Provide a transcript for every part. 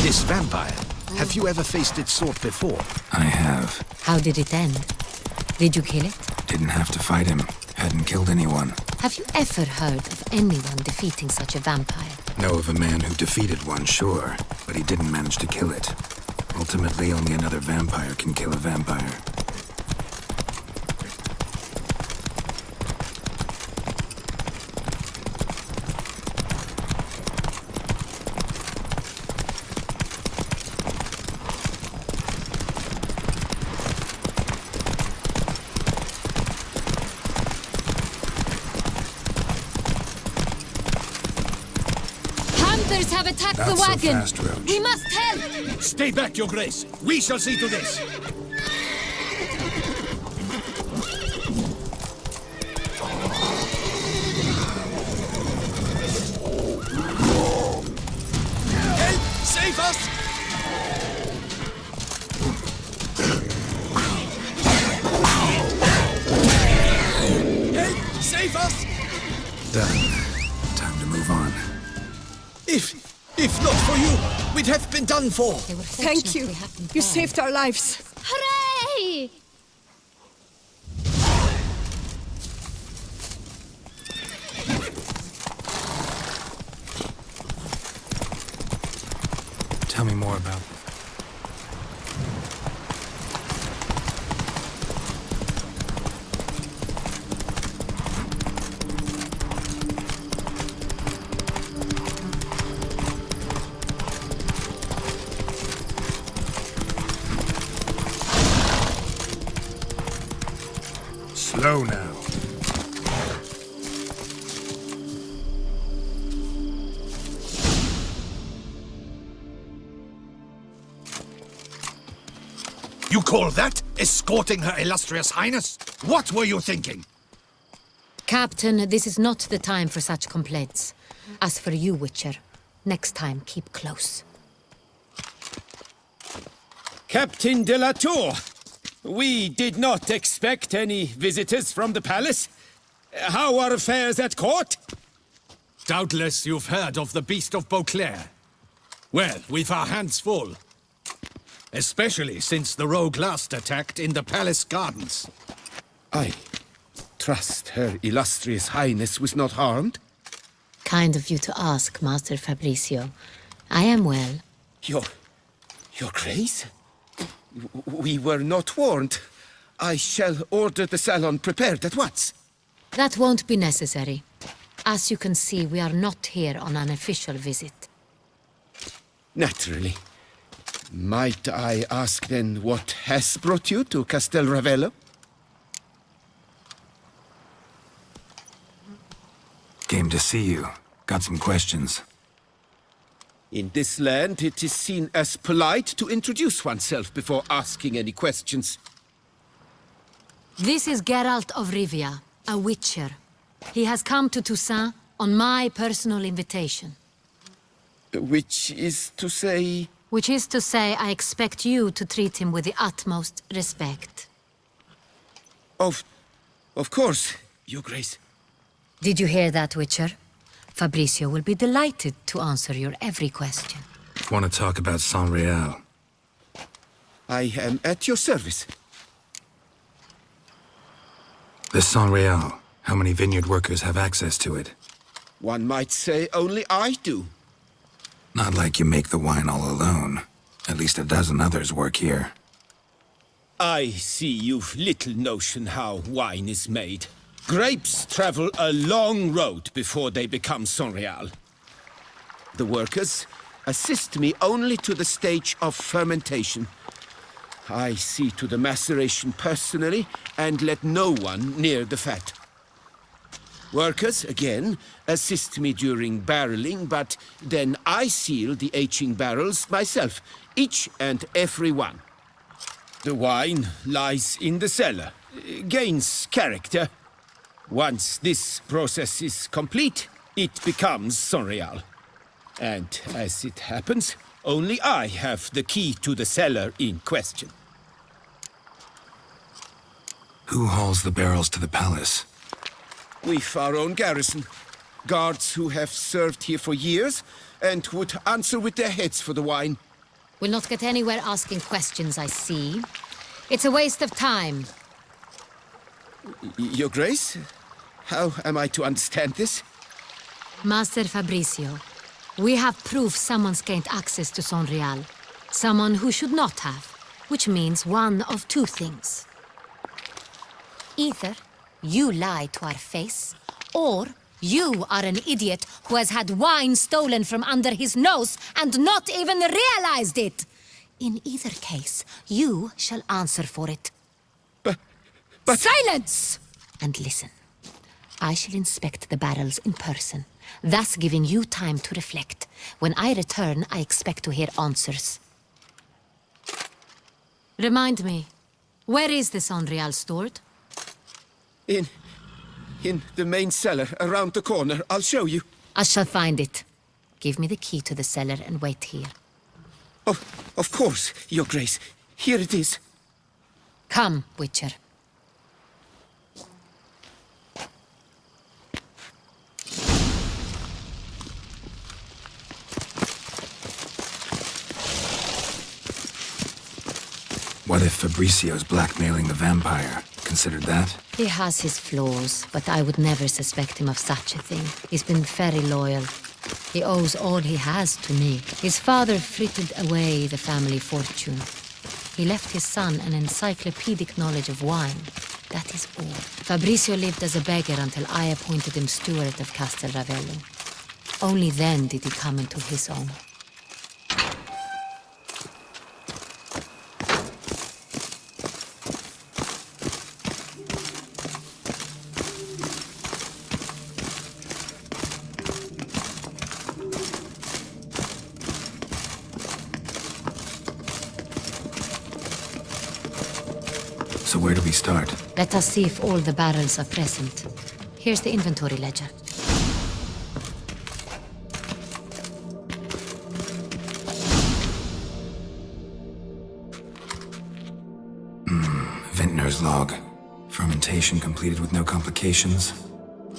This vampire, have you ever faced its sort before? I have. How did it end? Did you kill it? Didn't have to fight him. Hadn't killed anyone. Have you ever heard of anyone defeating such a vampire? Know of a man who defeated one, sure, but he didn't manage to kill it. Ultimately, only another vampire can kill a vampire. Hunters have attacked Not the so wagon! fast, Roach. We must help! Stay back, Your Grace. We shall see to this. Help! Save us! Help! Save us! Done. Time to move on. If not for you, we'd have been done for. They were Thank fortunate you. we happened You there. saved our lives. Hooray! Tell me more about... Slow now. You call that escorting Her Illustrious Highness? What were you thinking? Captain, this is not the time for such complaints. As for you, Witcher, next time keep close. Captain de la Tour, we did not expect any visitors from the palace. How are affairs at court? Doubtless you've heard of the Beast of Beauclair. Well, we've our hands full. Especially since the rogue last attacked in the palace gardens. I trust Her Illustrious Highness was not harmed. Kind of you to ask, Master Fabricio. I am well. Your Grace? We were not warned. I shall order the salon prepared at once. That won't be necessary. As you can see, we are not here on an official visit. Naturally. Might I ask then what has brought you to Castel Ravello? Came to see you. Got some questions. In this land, it is seen as polite to introduce oneself before asking any questions. This is Geralt of Rivia, a Witcher. He has come to Toussaint on my personal invitation. Which is to say... Which is to say, I expect you to treat him with the utmost respect. Of course, Your Grace. Did you hear that, Witcher? Fabricio will be delighted to answer your every question. Want to talk about Saint-Réal? I am at your service. The Saint-Réal. How many vineyard workers have access to it? One might say only I do. Not like you make the wine all alone. At least a dozen others work here. I see you've little notion how wine is made. Grapes travel a long road before they become Saint-Réal. The workers assist me only to the stage of fermentation. I see to the maceration personally and let no one near the fat. Workers, again, assist me during barreling, but then I seal the aging barrels myself, each and every one. The wine lies in the cellar, gains character. Once this process is complete, it becomes Saint-Réal. And as it happens, only I have the key to the cellar in question. Who hauls the barrels to the palace? We've our own garrison. Guards who have served here for years and would answer with their heads for the wine. We'll not get anywhere asking questions, I see. It's a waste of time. Your Grace? How am I to understand this? Master Fabricio, we have proof someone's gained access to Sonreal. Someone who should not have, which means one of two things. Either you lie to our face, or you are an idiot who has had wine stolen from under his nose and not even realized it. In either case, you shall answer for it. But... Silence! And listen. I shall inspect the barrels in person, thus giving you time to reflect. When I return, I expect to hear answers. Remind me, where is the Sonreal stored? In the main cellar, around the corner. I'll show you. I shall find it. Give me the key to the cellar and wait here. Oh, of course, Your Grace. Here it is. Come, Witcher. What if Fabricio's blackmailing the vampire? Considered that? He has his flaws, but I would never suspect him of such a thing. He's been very loyal. He owes all he has to me. His father frittered away the family fortune. He left his son an encyclopedic knowledge of wine. That is all. Fabricio lived as a beggar until I appointed him steward of Castel Ravello. Only then did he come into his own. So where do we start? Let us see if all the barrels are present. Here's the inventory ledger. Vintner's log. Fermentation completed with no complications.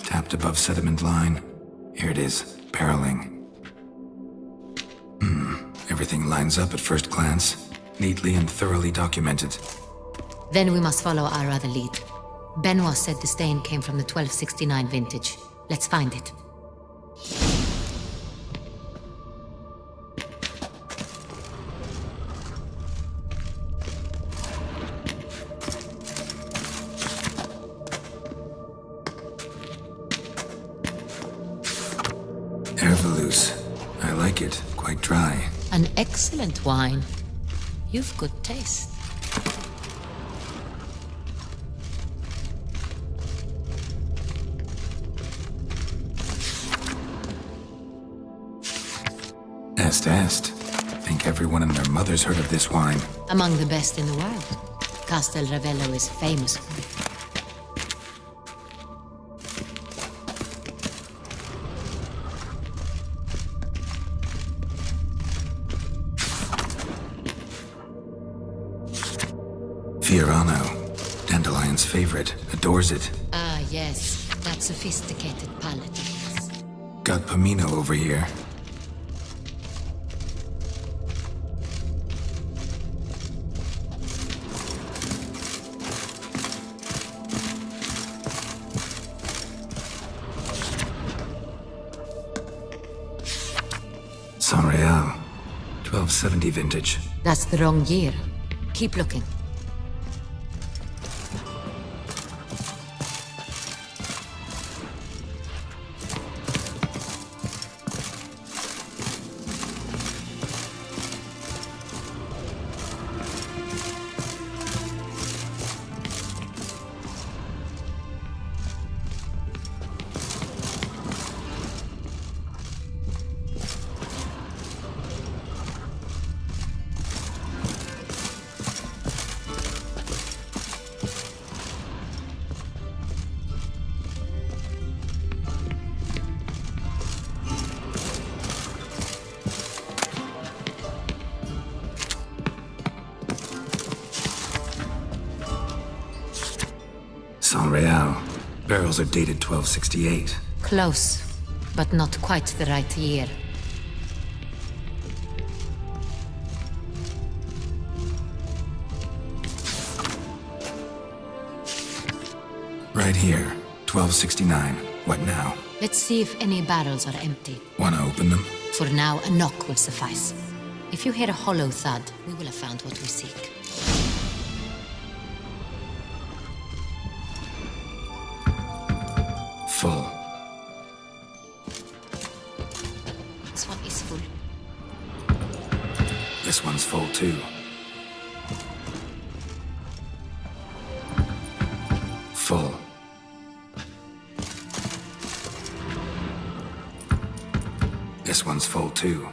Tapped above sediment line. Here it is. Barreling. Everything lines up at first glance. Neatly and thoroughly documented. Then we must follow our other lead. Benoit said the stain came from the 1269 vintage. Let's find it. Herveloos. I like it. Quite dry. An excellent wine. You've good taste. Est. Think everyone and their mother's heard of this wine. Among the best in the world. Castel Ravello is famous for it. Fiorano. Dandelion's favorite. Adores it. Ah, yes. That sophisticated palate of his. Got Pomino over here. Sonreal. 1270 vintage. That's the wrong year. Keep looking. Sonreal. Barrels are dated 1268. Close, but not quite the right year. right here. 1269. What now? Let's see if any barrels are empty. Wanna open them? For now, a knock will suffice. If you hear a hollow thud, we will have found what we seek. Full. This one is full. This one's full too. Full. This one's full too.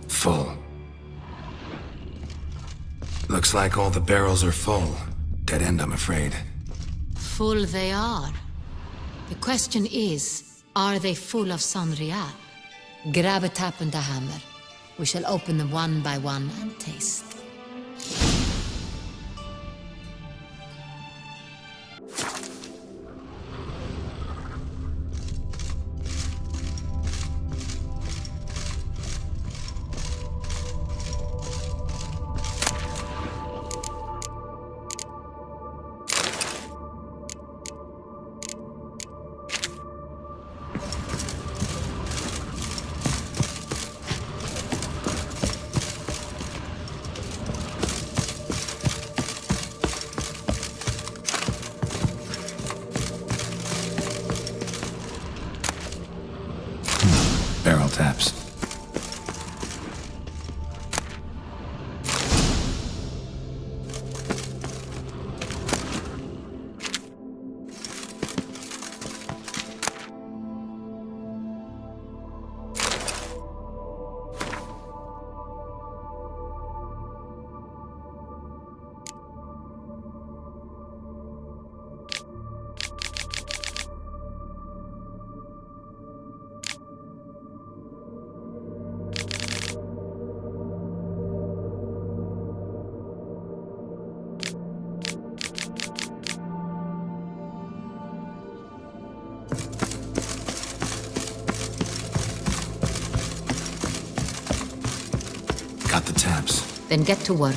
Full. Looks like all the barrels are full. Dead end, I'm afraid. Full they are. The question is, are they full of Sonrial? Grab a tap and a hammer. We shall open them one by one and taste. Barrel taps. Got the taps. Then get to work.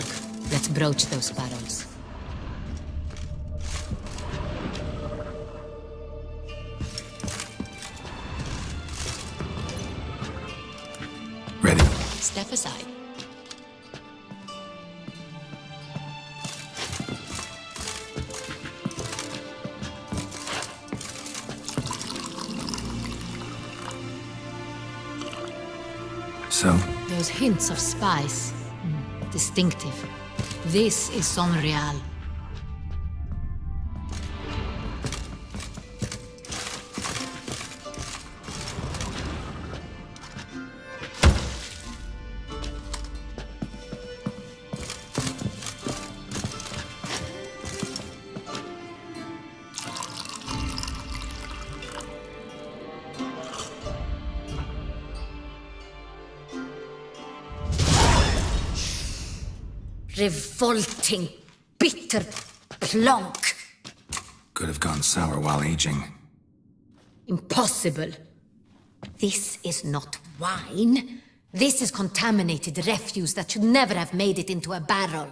Let's broach those barrels. Ready. Step aside. So, Those hints of spice. Distinctive. This is Sonrial. Revolting, bitter plonk. could have gone sour while aging. Impossible. This is not wine. This is contaminated refuse that should never have made it into a barrel.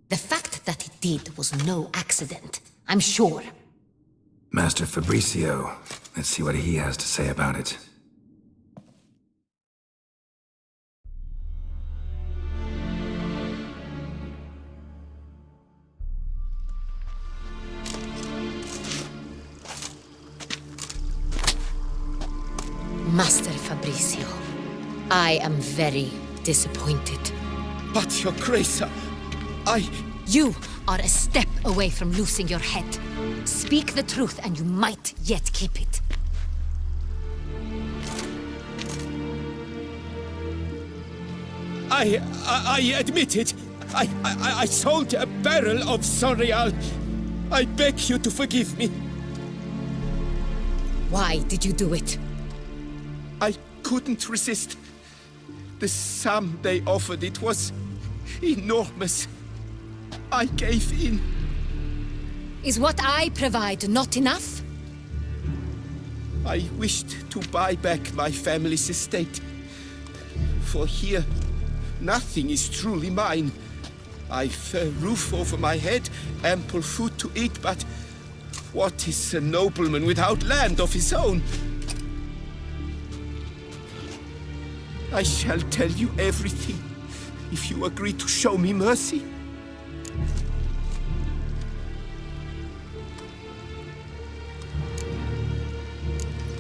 The fact that it did was no accident, I'm sure. Master Fabricio. Let's see what he has to say about it. Master Fabricio, I am very disappointed. But, Your Grace, You are a step away from losing your head. Speak the truth and you might yet keep it. I admit it. I sold a barrel of Sonrial. I beg you to forgive me. Why did you do it? I couldn't resist. The sum they offered, it was enormous. I gave in. Is what I provide not enough? I wished to buy back my family's estate. For here, nothing is truly mine. I've a roof over my head, ample food to eat, but what is a nobleman without land of his own? I shall tell you everything, if you agree to show me mercy.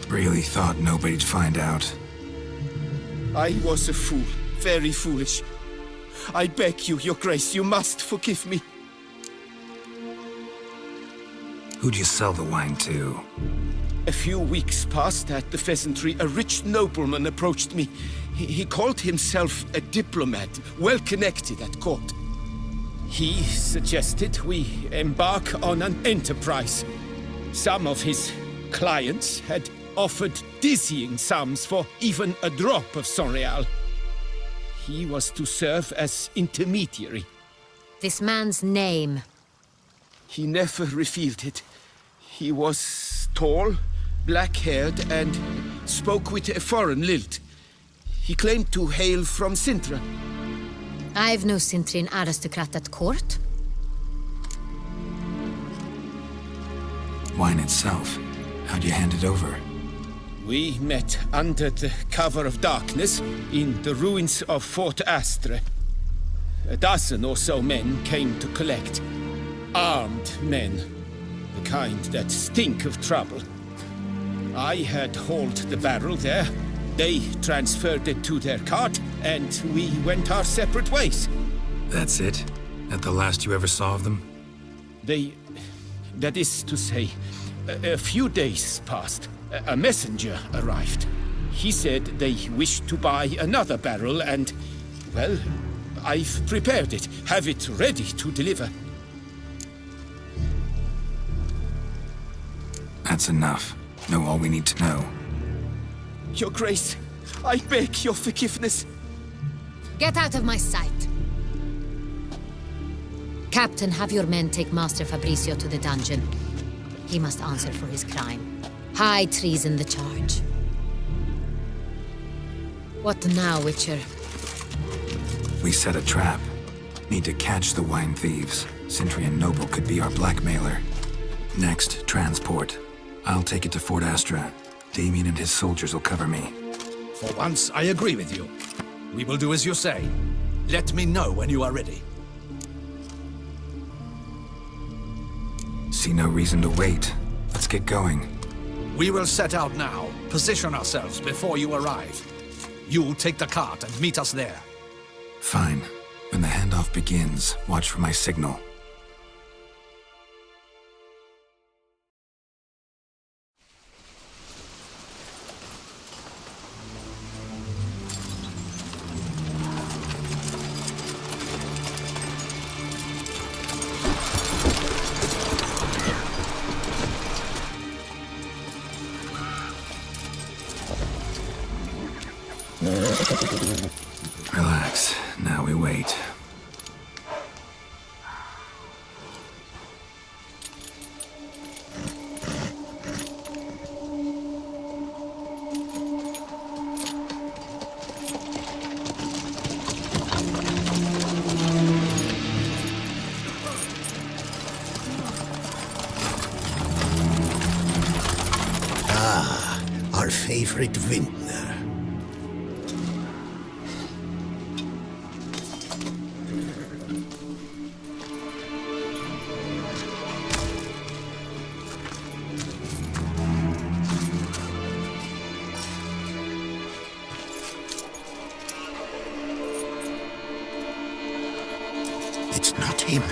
Really thought nobody'd find out. I was a fool, very foolish. I beg you, your grace, you must forgive me. Who'd you sell the wine to? A few weeks past at the pheasantry, a rich nobleman approached me. He called himself a diplomat, well connected at court. He suggested we embark on an enterprise. Some of his clients had offered dizzying sums for even a drop of Sonreal. He was to serve as intermediary. This man's name. He never revealed it. He was tall, black-haired, and spoke with a foreign lilt. He claimed to hail from Cintra. I've no Cintrian aristocrat at court. Wine itself. How'd you hand it over? We met under the cover of darkness in the ruins of Fort Astre. A dozen or so men came to collect. Armed men. The kind that stink of trouble. I had hauled the barrel there. They transferred it to their cart, and we went our separate ways. That's it? That the last you ever saw of them? That is to say, a few days passed. A messenger arrived. He said they wished to buy another barrel and, well, I've prepared it. Have it ready to deliver. That's enough. Know all we need to know. Your Grace, I beg your forgiveness. Get out of my sight! Captain, have your men take Master Fabricio to the dungeon. He must answer for his crime. High treason the charge. What now, Witcher? We set a trap. Need to catch the wine thieves. Cintrian noble could be our blackmailer. Next, transport. I'll take it to Fort Astra. Damien and his soldiers will cover me. For once, I agree with you. We will do as you say. Let me know when you are ready. See no reason to wait. Let's get going. We will set out now. Position ourselves before you arrive. You take the cart and meet us there. Fine. When the handoff begins, watch for my signal. Relax. Now we wait. Our favorite vintner. It's not him.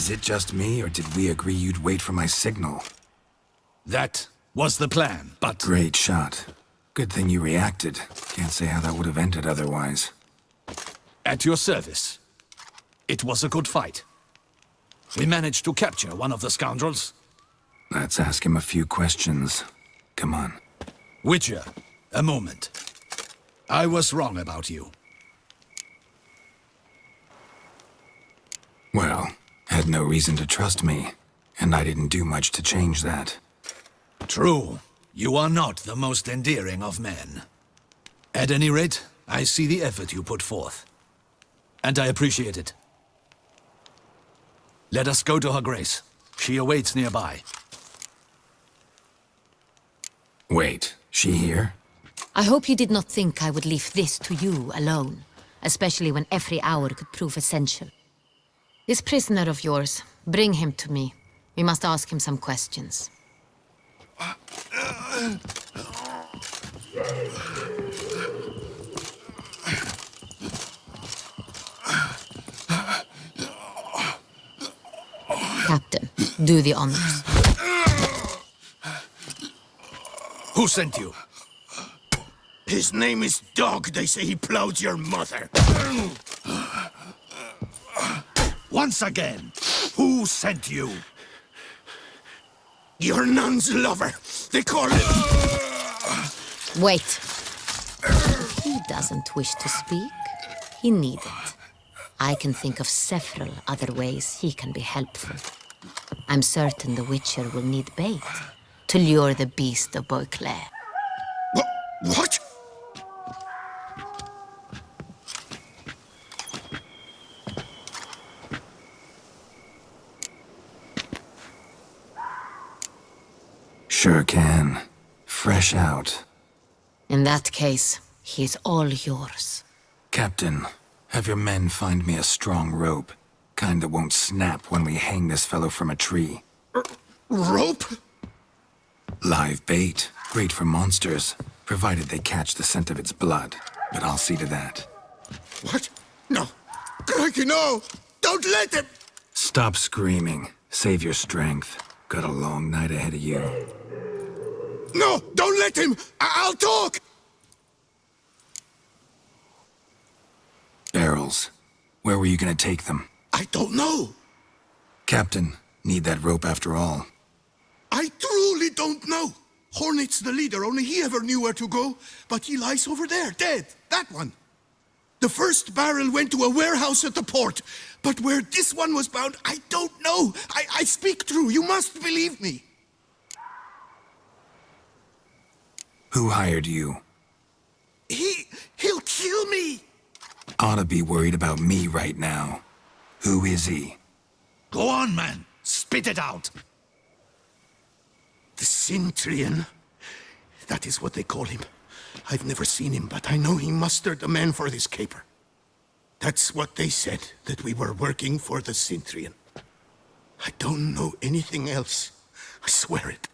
Is it just me, or did we agree you'd wait for my signal? That was the plan, but... Great shot. Good thing you reacted. Can't say how that would have ended otherwise. At your service. It was a good fight. We managed to capture one of the scoundrels. Let's ask him a few questions. Come on. Witcher, a moment. I was wrong about you. Well, had no reason to trust me, and I didn't do much to change that. True. You are not the most endearing of men. At any rate, I see the effort you put forth. And I appreciate it. Let us go to her grace. She awaits nearby. Wait, she here? I hope you did not think I would leave this to you alone, especially when every hour could prove essential. This prisoner of yours, bring him to me. We must ask him some questions. Captain, do the honors. Who sent you? His name is Dog. They say he plowed your mother. Once again, who sent you? Your nun's lover. They call him... Wait. If he doesn't wish to speak, he needn't. I can think of several other ways he can be helpful. I'm certain the Witcher will need bait to lure the beast of Beauclair. What? Sure can. Fresh out. In that case, he is all yours. Captain, have your men find me a strong rope. Kind that won't snap when we hang this fellow from a tree. Rope? Live bait. Great for monsters, provided they catch the scent of its blood. But I'll see to that. What? No. Crikey, no! Don't let him! Stop screaming. Save your strength. Got a long night ahead of you. No! Don't let him! I'll talk! Barrels. Where were you gonna take them? I don't know. Captain, need that rope after all. I truly don't know. Hornet's the leader, only he ever knew where to go. But he lies over there, dead. That one. The first barrel went to a warehouse at the port. But where this one was bound, I don't know. I speak true. You must believe me. Who hired you? He'll kill me. Oughta be worried about me right now. Who is he? Go on, man. Spit it out. The Cintrian. That is what they call him. I've never seen him, but I know he mustered a man for this caper. That's what they said, that we were working for the Cintrian. I don't know anything else. I swear it.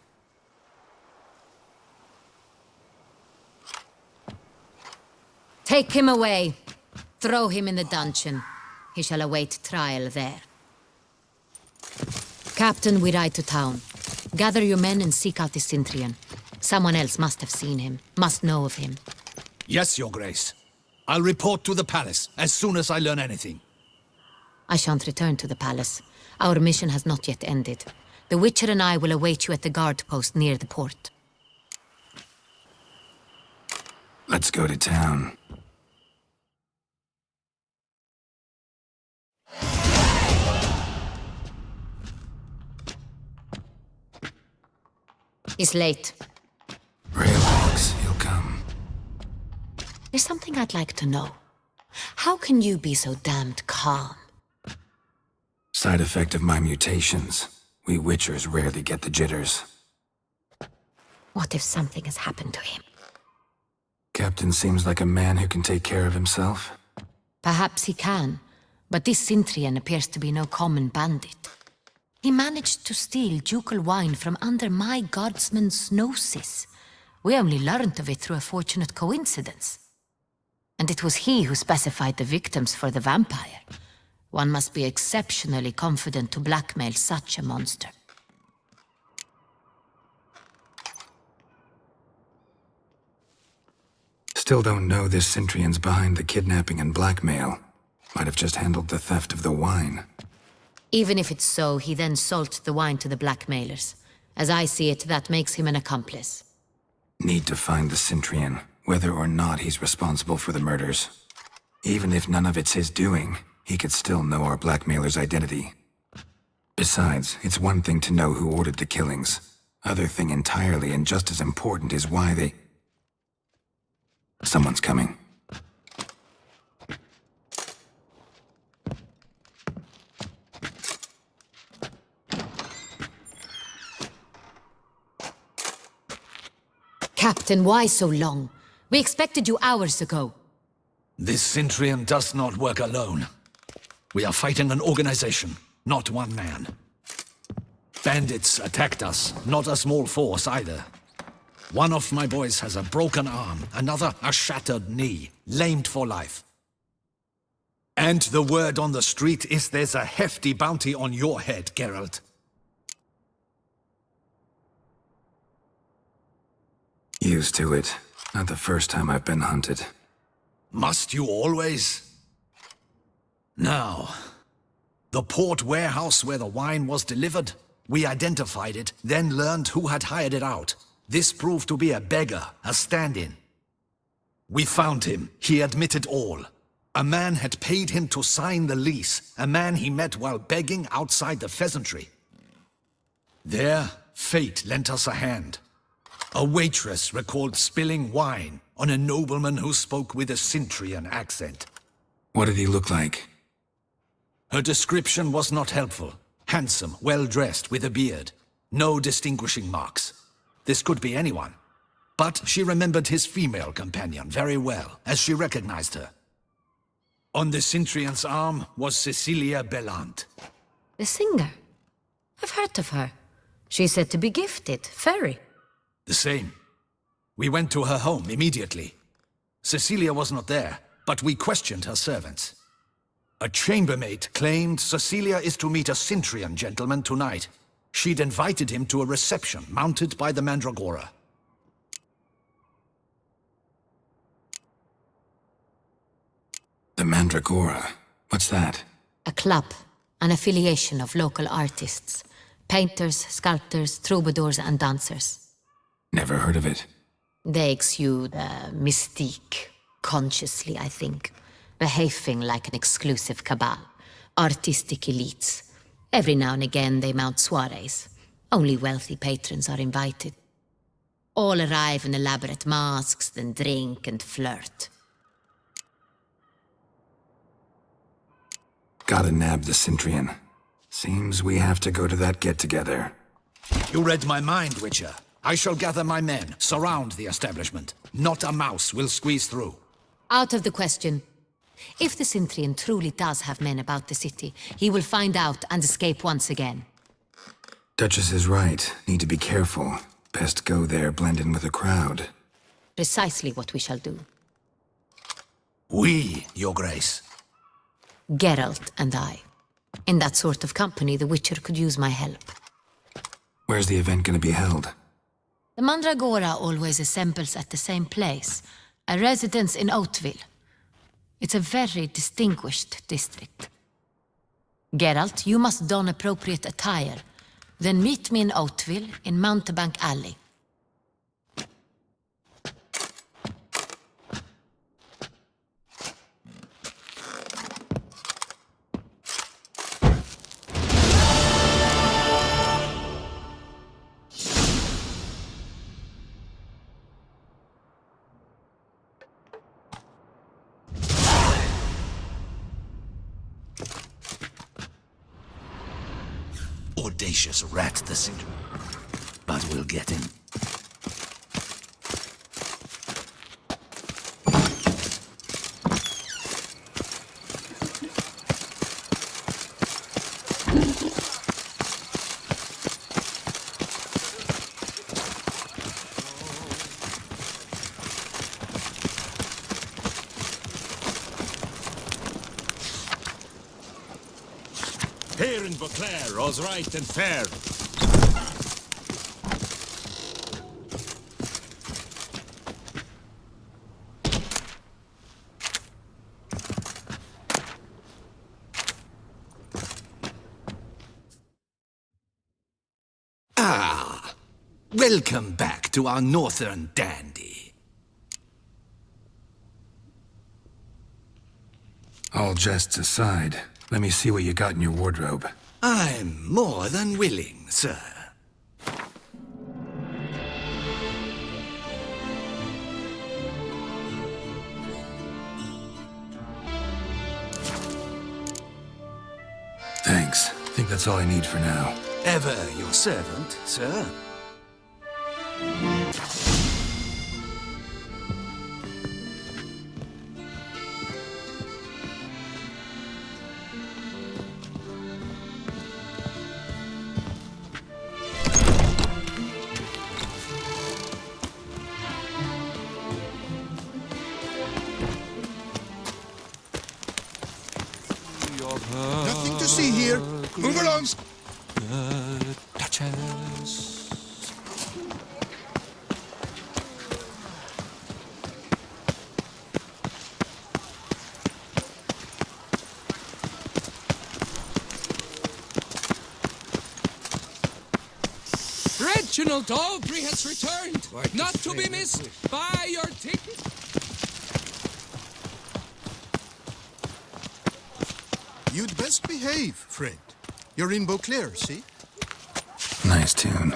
Take him away. Throw him in the dungeon. He shall await trial there. Captain, we ride to town. Gather your men and seek out the Cintrian. Someone else must have seen him, must know of him. Yes, Your Grace. I'll report to the palace as soon as I learn anything. I shan't return to the palace. Our mission has not yet ended. The Witcher and I will await you at the guard post near the port. Let's go to town. It's late. Relax, he'll come. There's something I'd like to know. How can you be so damned calm? Side effect of my mutations. We Witchers rarely get the jitters. What if something has happened to him? Captain seems like a man who can take care of himself. Perhaps he can, but this Cintrian appears to be no common bandit. He managed to steal ducal wine from under my guardsman's noses. We only learned of it through a fortunate coincidence. And it was he who specified the victims for the vampire. One must be exceptionally confident to blackmail such a monster. Still don't know this Cintrian's behind the kidnapping and blackmail. Might have just handled the theft of the wine. Even if it's so, he then sold the wine to the blackmailers. As I see it, that makes him an accomplice. Need to find the Cintrian, whether or not he's responsible for the murders. Even if none of it's his doing, he could still know our blackmailer's identity. Besides, it's one thing to know who ordered the killings. Other thing entirely, and just as important, is why they... Someone's coming. Captain, why so long? We expected you hours ago. This Cintrian does not work alone. We are fighting an organization, not one man. Bandits attacked us, not a small force either. One of my boys has a broken arm, another a shattered knee, lamed for life. And the word on the street is there's a hefty bounty on your head, Geralt. Used to it. Not the first time I've been hunted. Must you always? Now, the port warehouse where the wine was delivered, we identified it, then learned who had hired it out. This proved to be a beggar, a stand-in. We found him. He admitted all. A man had paid him to sign the lease, a man he met while begging outside the pheasantry. There, fate lent us a hand. A waitress recalled spilling wine on a nobleman who spoke with a Cintrian accent. What did he look like? Her description was not helpful. Handsome, well-dressed, with a beard. No distinguishing marks. This could be anyone. But she remembered his female companion very well, as she recognized her. On the Cintrian's arm was Cecilia Bellant. The singer? I've heard of her. She's said to be gifted, fairy. The same. We went to her home immediately. Cecilia was not there, but we questioned her servants. A chambermaid claimed Cecilia is to meet a Cintrian gentleman tonight. She'd invited him to a reception mounted by the Mandragora. The Mandragora? What's that? A club, an affiliation of local artists. Painters, sculptors, troubadours and dancers. Never heard of it. They exude mystique, consciously, I think. Behaving like an exclusive cabal. Artistic elites. Every now and again they mount soirees. Only wealthy patrons are invited. All arrive in elaborate masks, then drink and flirt. Gotta nab the Cintrian. Seems we have to go to that get-together. You read my mind, Witcher. I shall gather my men, surround the establishment. Not a mouse will squeeze through. Out of the question. If the Cintrian truly does have men about the city, he will find out and escape once again. Duchess is right. Need to be careful. Best go there, blend in with the crowd. Precisely what we shall do. We, Your Grace. Geralt and I. In that sort of company, the Witcher could use my help. Where's the event gonna be held? The Mandragora always assembles at the same place, a residence in Oatville. It's a very distinguished district. Geralt, you must don appropriate attire. Then meet me in Oatville, in Mountebank Alley. Audacious rat, the Cintra. But we'll get him. Here in Beauclair, all's right and fair. Ah, welcome back to our northern dandy. All jests aside, let me see what you got in your wardrobe. I'm more than willing, sir. Thanks. I think that's all I need for now. Ever your servant, sir. Nothing to see here. Move along. Reginald Aubrey has returned, not to be missed. Buy your ticket. You'd best behave, friend. You're in Beauclair, see? Nice tune.